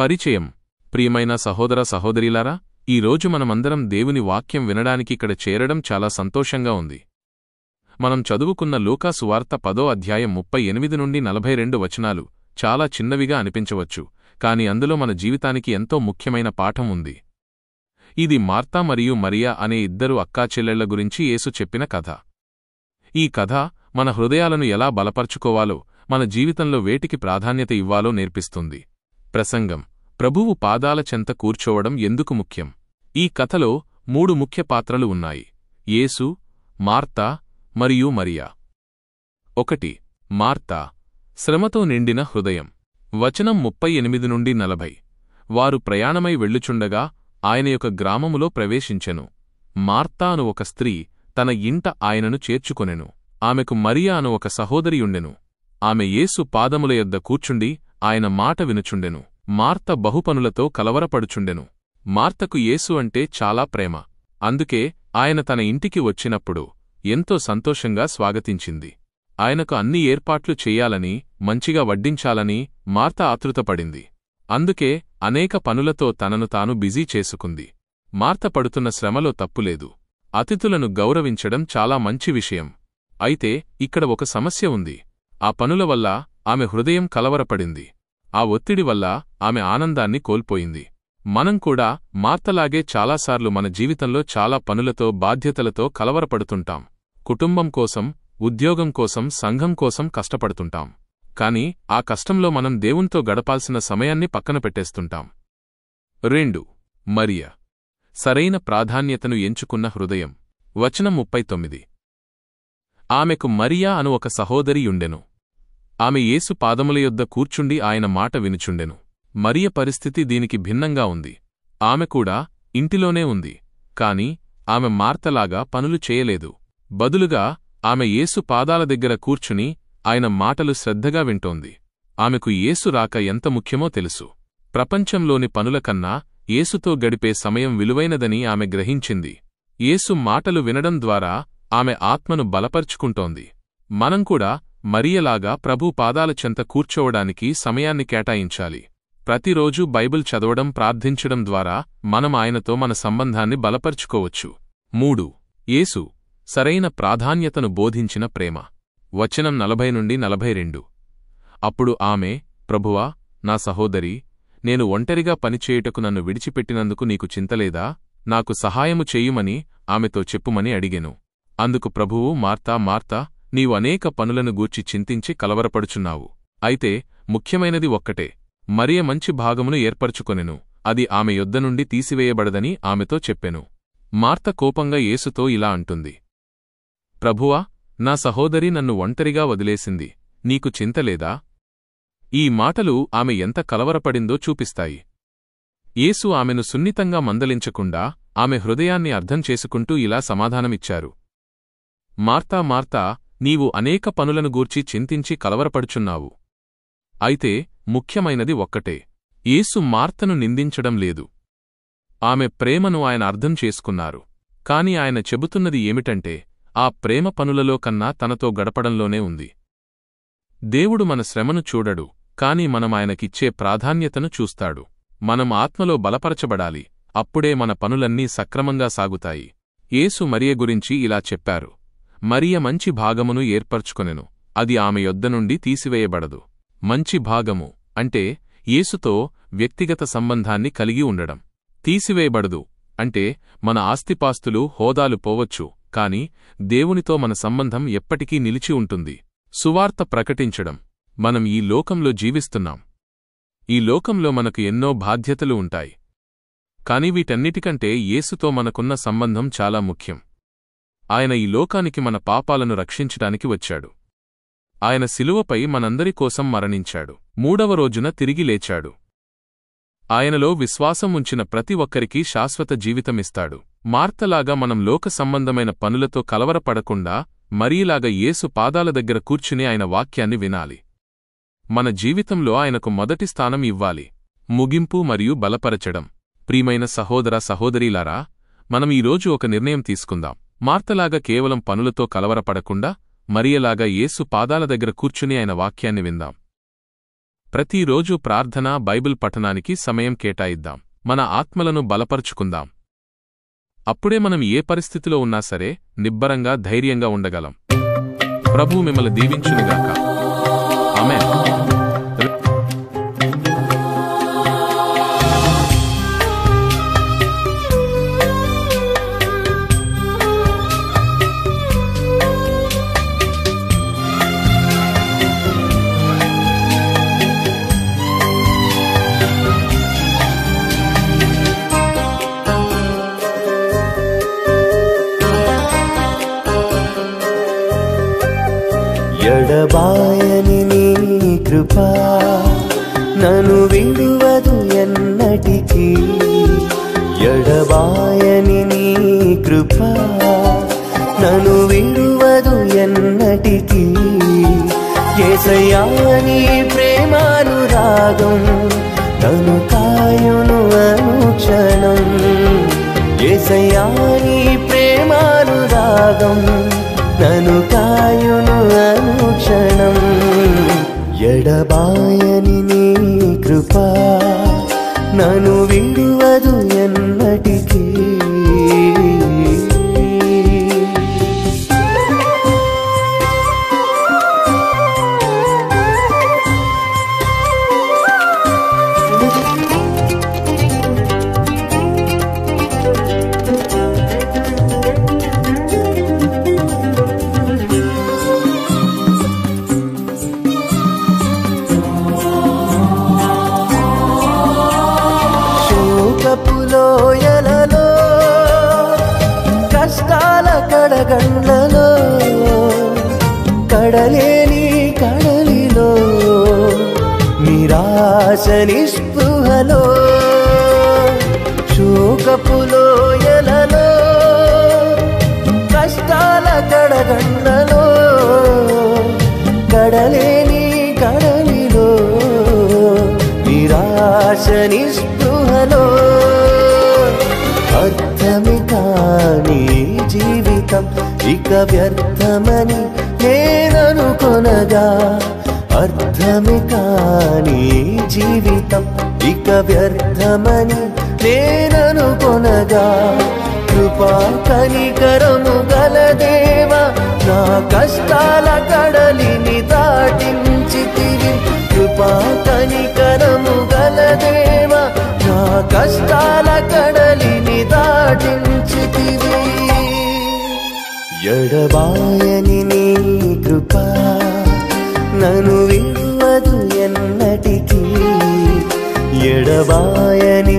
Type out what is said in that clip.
పరిచయం. ప్రియమైన సహోదర సహోదరీలారా, ఈ రోజు మనమందరం దేవుని వాక్యం వినడానికి ఇక్కడ చేరడం చాలా సంతోషంగా ఉంది. మనం చదువుకున్న లూకా సువార్త 10వ అధ్యాయం 38 నుండి 42 వచనాలు చాలా చిన్నవిగా అనిపించవచ్చు, కాని అందులో మన జీవితానికి ఎంతో ముఖ్యమైన పాఠం ఉంది. ఇది మార్తా మరియు మరియా అనే ఇద్దరు అక్కాచెల్లెళ్ల గురించి యేసు చెప్పిన కథ. ఈ కథ మన హృదయాలను ఎలా బలపర్చుకోవాలో, మన జీవితంలో వేటికి ప్రాధాన్యత ఇవ్వాలో నేర్పిస్తుంది. ప్రసంగం. ప్రభువు పాదాల చెంత కూర్చోవడం ఎందుకు ముఖ్యం? ఈ కథలో 3 ముఖ్య పాత్రలు ఉన్నాయి: యేసు, మార్తా మరియు మరియా. 1. మార్తా. శ్రమతో నిండిన హృదయం. వచనం 38 నుండి 40. వారు ప్రయాణమై వెళ్ళుచుండగా ఆయన యొక్క గ్రామములో ప్రవేశించెను. మార్తా అను ఒక స్త్రీ తన ఇంట ఆయనను చేర్చుకొనెను. ఆమెకు మరియా అను ఒక సహోదరియుండెను. ఆమె యేసు పాదముల యొద్ద కూర్చుండి ఆయన మాట వినుచుండెను. మార్త బహుపనులతో కలవరపడుచుండెను. మార్తకు యేసు అంటే చాలా ప్రేమ. అందుకే ఆయన తన ఇంటికి వచ్చినప్పుడు ఎంతో సంతోషంగా స్వాగతించింది. ఆయనకు అన్ని ఏర్పాట్లు చెయ్యాలని, మంచిగా వడ్డించాలని మార్త ఆతృతపడింది. అందుకే అనేక పనులతో తనను తాను బిజీ చేసుకుంది. మార్త పడుతున్న శ్రమలో తప్పులేదు. అతిథులను గౌరవించడం చాలా మంచి విషయం. అయితే ఇక్కడ ఒక సమస్య ఉంది. ఆ పనుల వల్ల ఆమె హృదయం కలవరపడింది. ఆ ఒత్తిడి వల్ల ఆమె ఆనందాన్ని కోల్పోయింది. మనం కూడా మార్తలాగే చాలాసార్లు మన జీవితంలో చాలా పనులతో, బాధ్యతలతో కలవరపడుతుంటాం. కుటుంబం కోసం, ఉద్యోగం కోసం, సంఘం కోసం కష్టపడుతుంటాం. కాని ఆ కష్టంలో మనం దేవునితో గడపాల్సిన సమయాన్ని పక్కన పెట్టేస్తుంటాం. 2. మరియా. సరైన ప్రాధాన్యతను ఎంచుకున్న హృదయం. వచనం 39. ఆమెకు మరియా అను ఒక సహోదరియుండెను. ఆమె యేసు పాదముల యొద్ద కూర్చుండి ఆయన మాట వినుచుండెను. మరియ పరిస్థితి దీనికి భిన్నంగా ఉంది. ఆమె కూడా ఇంటిలోనే ఉంది, కాని ఆమె మార్తలాగా పనులు చేయలేదు. బదులుగా ఆమె యేసు పాదాల దగ్గర కూర్చుని ఆయన మాటలు శ్రద్ధగా వింటోంది. ఆమెకు యేసు రాక ఎంత ముఖ్యమో తెలుసు. ప్రపంచంలోని పనులకన్నా యేసుతో గడిపే సమయం విలువైనదని ఆమె గ్రహించింది. యేసు మాటలు వినడం ద్వారా ఆమె ఆత్మను బలపర్చుకుంటోంది. మనం కూడా మరియలాగా ప్రభు పాదాల చెంత కూర్చోవడానికి సమయాన్ని కేటాయించాలి. ప్రతిరోజూ బైబిల్ చదవడం, ప్రార్థించడం ద్వారా మనం ఆయనతో మన సంబంధాన్ని బలపర్చుకోవచ్చు. 3. యేసు. సరైన ప్రాధాన్యతను బోధించిన ప్రేమ. వచనం 40 నుండి 42. అప్పుడు ఆమె, ప్రభువా, నా సహోదరి, నేను ఒంటరిగా పనిచేయుటకు నన్ను విడిచిపెట్టినందుకు నీకు చింతలేదా? నాకు సహాయము చెయ్యుమని ఆమెతో చెప్పుమని అడిగెను. అందుకు ప్రభువు, మార్తా, మార్తా, నీవు అనేక పనులను గూర్చి చింతించి కలవరపడుచున్నావు. అయితే ముఖ్యమైనది ఒక్కటే. మరియ మంచి భాగమును ఏర్పరచుకొనెను, అది ఆమె యొద్ద నుండి తీసివేయబడదని ఆమెతో చెప్పెను. మార్త కోపంగా యేసుతో ఇలా అంటుంది: ప్రభువా, నా సహోదరి నన్ను ఒంటరిగా వదిలేసింది, నీకు చింతలేదా? ఈ మాటలు ఆమె ఎంత కలవరపడిందో చూపిస్తాయి. యేసు ఆమెను సున్నితంగా మందలించకుండా ఆమె హృదయాన్ని అర్థం చేసుకుంటూ ఇలా సమాధానమిచ్చారు: మార్తా, మార్తా, నీవు అనేక పనులను గూర్చి చింతించి కలవరపడుచున్నావు. అయితే ముఖ్యమైనది ఒక్కటే. యేసు మార్తను నిందించడం లేదు. ఆమె ప్రేమను ఆయన అర్థం చేసుకున్నారు. కాని ఆయన చెబుతున్నది ఏమిటంటే, ఆ ప్రేమ పనులలో కన్నా తనతో గడపడంలోనే ఉంది. దేవుడు మన శ్రమను చూడడు, కాని మనం ఆయనకిచ్చే ప్రాధాన్యతను చూస్తాడు. మనం ఆత్మలో బలపరచబడాలి. అప్పుడే మన పనులన్నీ సక్రమంగా సాగుతాయి. యేసు మరియ గురించి ఇలా చెప్పారు: మరియ మంచి భాగమును ఏర్పరచుకొనెను, అది ఆమె యొద్ద నుండి తీసివేయబడదు. మంచి భాగము అంటే యేసుతో వ్యక్తిగత సంబంధాన్ని కలిగి ఉండడం. తీసివేయబడదు అంటే మన ఆస్తిపాస్తులు, హోదాలు పోవచ్చు, కాని దేవునితో మన సంబంధం ఎప్పటికీ నిలిచి ఉంటుంది. సువార్త ప్రకటించడం. మనం ఈ లోకంలో జీవిస్తున్నాం. ఈ లోకంలో మనకు ఎన్నో బాధ్యతలు ఉంటాయి. కాని వీటన్నిటికంటే యేసుతో మనకున్న సంబంధం చాలా ముఖ్యం. ఆయన ఈ లోకానికి మన పాపాలను రక్షించడానికి వచ్చాడు. ఆయన శిలువపై మనందరి కోసం మరణించాడు. 3వ రోజున తిరిగి లేచాడు. ఆయనలో విశ్వాసం ఉంచిన ప్రతి ఒక్కరికీ శాశ్వత జీవితమిస్తాడు. మార్తలాగా మనం లోక సంబంధమైన పనులతో కలవరపడకుండా మరియలాగా యేసు పాదాల దగ్గర కూర్చుని ఆయన వాక్యాన్ని వినాలి. మన జీవితంలో ఆయనకు మొదటి స్థానం ఇవ్వాలి. ముగింపు మరియు బలపరచడం. ప్రియమైన సహోదర సహోదరీలారా, మనం ఈరోజు ఒక నిర్ణయం తీసుకుందాం. మార్తలాగా కేవలం పనులతో కలవరపడకుండా మరియలాగా యేసు పాదాల దగ్గర కూర్చుని ఆయన వాక్యాన్ని విందాం. ప్రతిరోజు ప్రార్థన, బైబిల్ పఠనానికి సమయం కేటాయిద్దాం. మన ఆత్మలను బలపరుచుకుందాం. అప్పుడే మనం ఏ పరిస్థితిలో ఉన్నా సరే నిబ్బరంగా, ధైర్యంగా ఉండగలం. ప్రభువు మిమ్మల్ని దీవించునుగాక. ఆమేన్. ఎడబాయని నీ కృపా నన్ను విడువదు ఎన్నటికీ. ఎడబాయని నీ కృపా నన్ను విడువదు ఎన్నటికీ. యేసయ్యా నీ ప్రేమానురాగం నన్ను కాయును అనుక్షణం. యేసయ్యా నీ ప్రేమానురాగం నన్ను కాయును అనుక్షణం. ఎడబాయని నీ కృపా నన్ను విడువదు ఎన్నటికీ. లోయలలో కష్టాల కడగండ్లలో కడలేని కడలిలో నిరాశ నిస్పృహలో శోకపు లోయలలో కష్టాల కడగండ్లలో కడలేని కడలిలో నిరాశ నిస్పృహలో అర్థమే కాని జీవితం ఇక వ్యర్థమని నేననుకొనగా. అర్థమే కాని జీవితం ఇక వ్యర్థమని నేననుకొనగా. కృపా కనికరము గల దేవా నా కష్టాల కడలిని దాటించితివి. కృపా కనికరము గల దేవా నా కష్టాల కడలిని దాటించితివి. ఎడబాయని నీ కృపా నన్ను విడువదు ఎన్నటికీ. ఎడబాయని